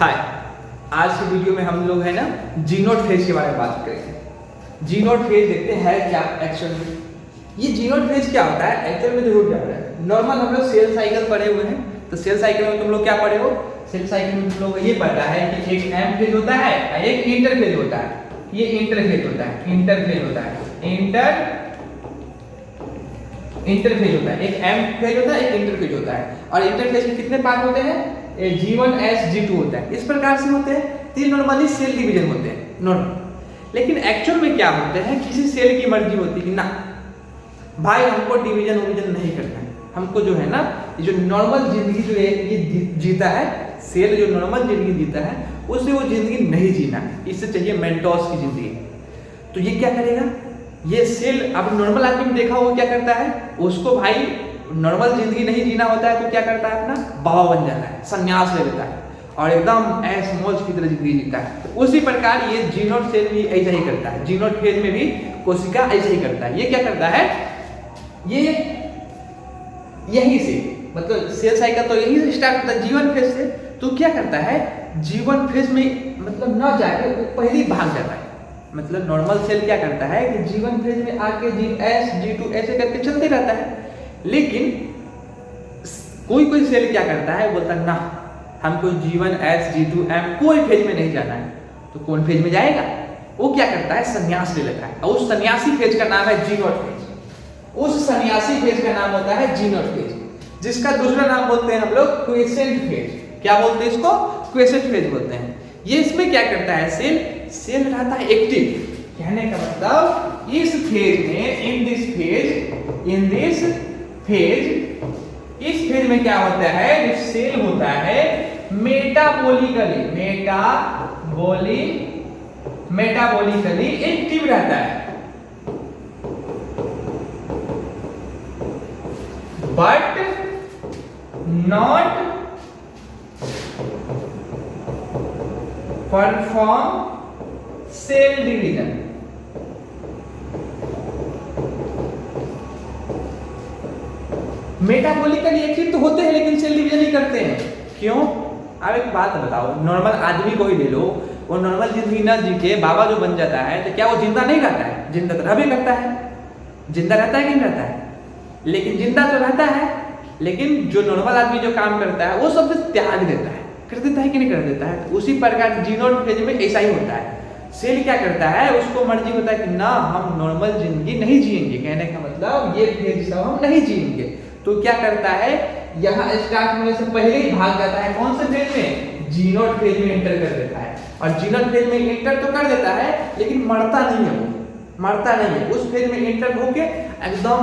हाय, आज की वीडियो में हम लोग है ना जी नोट फेज के बारे में बात करेंगे। जी नोट फेज देखते हैं क्या एक्चुअल में। ये जी नोट फेज क्या होता है एक्चुअल में, देखो क्या होता है। नॉर्मल हम लोग सेल साइकिल पढ़े हुए हैं, तो सेल साइकिल में तुम लोग क्या पढ़े हो? सेल साइकिल में तुम लोग ये पता है कि एक एम फेज होता है और एक इंटर फेज होता है। ये इंटरफेज होता है, इंटरफेज होता है, इंटरफेज होता है। एक एम फेज होता है, एक इंटरफेज होता है। और इंटरफेज के कितने पार्ट होते हैं? G1 S G2 होता है। इस प्रकार से होते हैं। तीन नॉर्मली सेल डिवीजन होते हैं नॉर्मल। लेकिन एक्चुअल में क्या होते हैं, किसी सेल की मर्जी होती है कि ना भाई हमको डिवीजन विवीजन नहीं करना है। हमको जो है ना ये जो नॉर्मल जिंदगी जो है ये जीता है, सेल जो नॉर्मल जिंदगी जीता है उससे वो जिंदगी नहीं जीना, इससे चाहिए मेंटोस की जिंदगी। तो ये क्या करेगा, ये सेल अब नॉर्मल आदमी ने देखा वो क्या करता है, उसको भाई नॉर्मल जिंदगी नहीं जीना होता है तो क्या करता है, अपना बाबा बन जाता है, संन्यास ले लेता है और एकदम ऐश मौज की तरह जिंदगी जीता है। तो उसी प्रकार ये जी नोट सेल भी ऐसा ही करता है। जी नोट फेज में भी कोशिका ऐसा ही करता है। ये क्या करता है, ये यहीं से मतलब सेल साइकिल तो यहीं से स्टार्ट होता है जीवन फेज से। तो क्या करता है, जीवन फेज में मतलब ना जाके वो पहले ही भाग जाता है। मतलब नॉर्मल सेल क्या करता है कि जीवन फेज में आके G1 G2 ऐसे करके चलते रहता है। लेकिन कोई सेल क्या करता है, बोलता है ना हमको G1 S G2 M कोई फेज में नहीं जाना है। तो कौन फेज में जाएगा, वो क्या करता है, संन्यास ले लेता है। और उस सन्यासी फेज का नाम है जी नोट फेज। उस सन्यासी फेज का नाम होता है जी नोट फेज, जिसका दूसरा नाम बोलते हैं हम लोग क्वेसेंट फेज। क्या बोलते हैं इसको, क्वेसेंट फेज बोलते हैं। ये इसमें क्या करता है, सेल रहता है एक्टिव। कहने का मतलब इस फेज में इस फेज में क्या होता है, जो सेल होता है मेटाबॉलिकली एक्टिव रहता है, but not perform cell division. Metabolically active तो होते हैं लेकिन सेल डिवीजन नहीं करते हैं। क्यों? अब एक बात बताओ, नॉर्मल आदमी को ही ले लो, वो नॉर्मल जिंदगी ना जी के बाबा जो बन जाता है तो क्या वो जिंदा नहीं रहता है? जिंदा तो रहबे करता है। जिंदा रहता है कि नहीं रहता है? लेकिन जिंदा तो रहता है, लेकिन जो नॉर्मल आदमी जो काम करता है वो सब त्याग देता है, कर देता है कि नहीं कर देता है? तो उसी प्रकार जी नोट फेज में ऐसा ही होता है। सेल क्या करता है, उसको मर्जी होता है कि ना हम नॉर्मल जिंदगी नहीं जिएंगे। कहने का मतलब ये फेज सब हम नहीं जिएंगे। तो क्या करता है, यहाँ स्टार्ट होने से पहले ही भाग जाता है। कौन से फेज में, जी नोट फेज में एंटर कर देता है। और जी नोट फेज में एंटर तो कर देता है लेकिन मरता नहीं है, वो मरता नहीं है। उस फेज में एंटर होके एकदम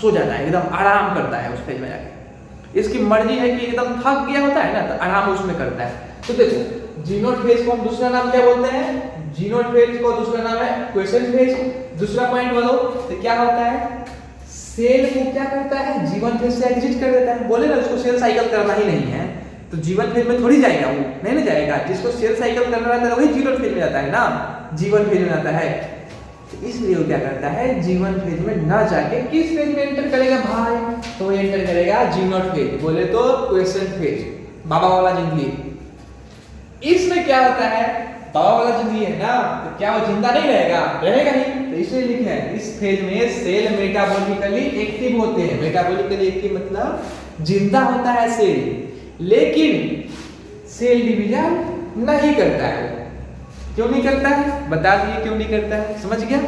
सो जाता है, एकदम आराम करता है उस फेज में जाके। इसकी मर्जी है कि एकदम थक गया होता है ना तो आराम उसमें करता है। तो देखो जी नोट फेज को हम दूसरा नाम क्या बोलते हैं, जी नोट फेज को दूसरा नाम है क्वेसेंट फेज। दूसरा पॉइंट बोलो तो क्या होता है, सेल को क्या करता है, जीवन फेज से एग्जिट कर देता है। बोले ना उसको सेल साइकिल करना ही नहीं है तो जीवन फेज में थोड़ी जाएगा, वो नहीं ना जाएगा। जिसको सेल साइकिल करना रहता है वही जीवन फेज में जाता है ना, जीवन फेज में जाता है। तो इसलिए वो क्या करता है, जीवन फेज में ना जाके किस फेज में एंटर करेगा भाई, तो एंटर करेगा जी नोट फेज, बोले तो क्वेसेंट फेज, बाबा वाला जिंदगी। इसमें क्या होता है, बाबा वाला जिंदगी है ना, तो क्या वो जिंदा नहीं रहेगा, रहेगा ही। तो इसलिए लिखे हैं इस फेज में सेल मेटाबॉलिकली एक्टिव होते हैं। मेटाबॉलिकली एक्टिव मतलब जिंदा होता है सेल, लेकिन सेल डिवीजन नहीं करता है। क्यों नहीं करता है, बता दिए क्यों नहीं करता है, समझ गया।